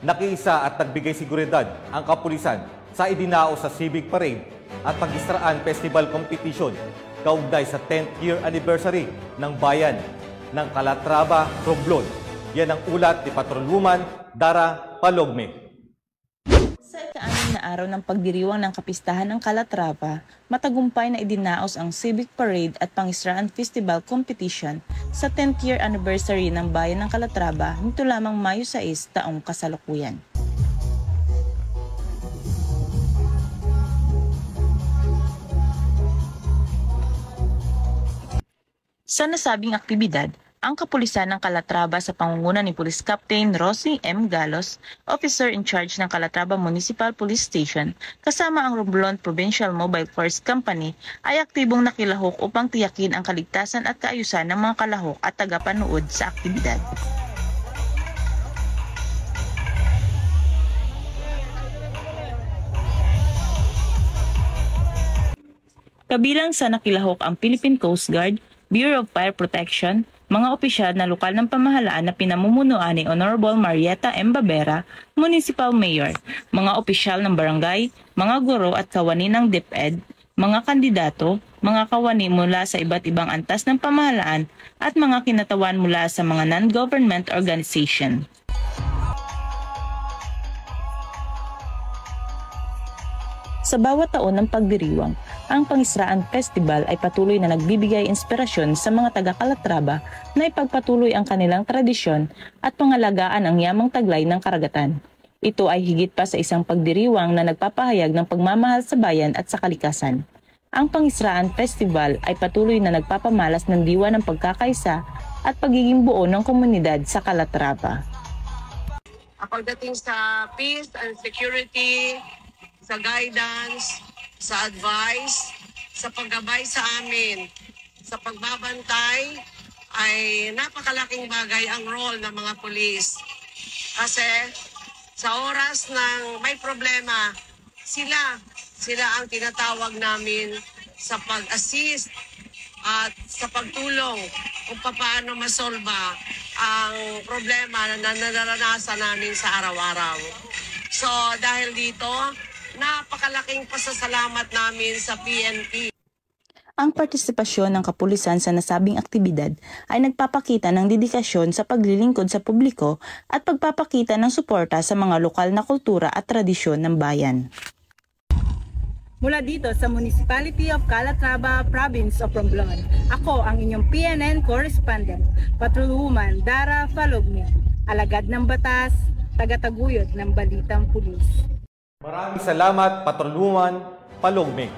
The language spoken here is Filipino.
Nakiisa at nagbigay seguridad ang kapulisan sa idinaos sa Civic Parade at Pag-Israan Festival Competition kaugnay sa 10th year anniversary ng bayan ng Calatrava, Romblon. Yan ang ulat ni Patrolwoman Dara Palogme. Sa ika-6 na araw ng pagdiriwang ng kapistahan ng Calatrava, matagumpay na idinaos ang Civic Parade at Pang-Israan Festival Competition sa 10th year anniversary ng bayan ng Calatrava nito lamang Mayo 6 taong kasalukuyan. Sa nasabing aktibidad, ang kapulisan ng Calatrava sa pangunguna ni Police Captain Rosie M. Galos, Officer in Charge ng Calatrava Municipal Police Station, kasama ang Romblon Provincial Mobile Force Company ay aktibong nakilahok upang tiyakin ang kaligtasan at kaayusan ng mga kalahok at tagapanood sa aktibidad. Kabilang sa nakilahok ang Philippine Coast Guard, Bureau of Fire Protection, mga opisyal na lokal ng pamahalaan na pinamumunuan ni Honorable Marieta M. Babera, Municipal Mayor, mga opisyal ng barangay, mga guro at kawani ng DepEd, mga kandidato, mga kawani mula sa iba't ibang antas ng pamahalaan at mga kinatawan mula sa mga non-government organization. Sa bawat taon ng pagdiriwang, ang Pang-Israan Festival ay patuloy na nagbibigay inspirasyon sa mga taga-Calatrava na ipagpatuloy ang kanilang tradisyon at pangalagaan ang yamang taglay ng karagatan. Ito ay higit pa sa isang pagdiriwang na nagpapahayag ng pagmamahal sa bayan at sa kalikasan. Ang Pang-Israan Festival ay patuloy na nagpapamalas ng diwa ng pagkakaisa at pagiging buo ng komunidad sa Calatrava. Pagdating sa peace and security, sa guidance, sa advice, sa paggabay sa amin, sa pagbabantay, ay napakalaking bagay ang role ng mga pulis. Kasi sa oras ng may problema, sila ang tinatawag namin sa pag-assist at sa pagtulong kung paano masolba ang problema na naranasan namin sa araw-araw. So dahil dito, napakalaking pasasalamat namin sa PNP. Ang partisipasyon ng kapulisan sa nasabing aktibidad ay nagpapakita ng dedikasyon sa paglilingkod sa publiko at pagpapakita ng suporta sa mga lokal na kultura at tradisyon ng bayan. Mula dito sa Municipality of Calatrava, Province of Romblon, ako ang inyong PNN correspondent, Patrolwoman Dara Palogme, alagad ng batas, tagataguyod ng balitang pulis. Maraming salamat, Patrolwoman Palogme.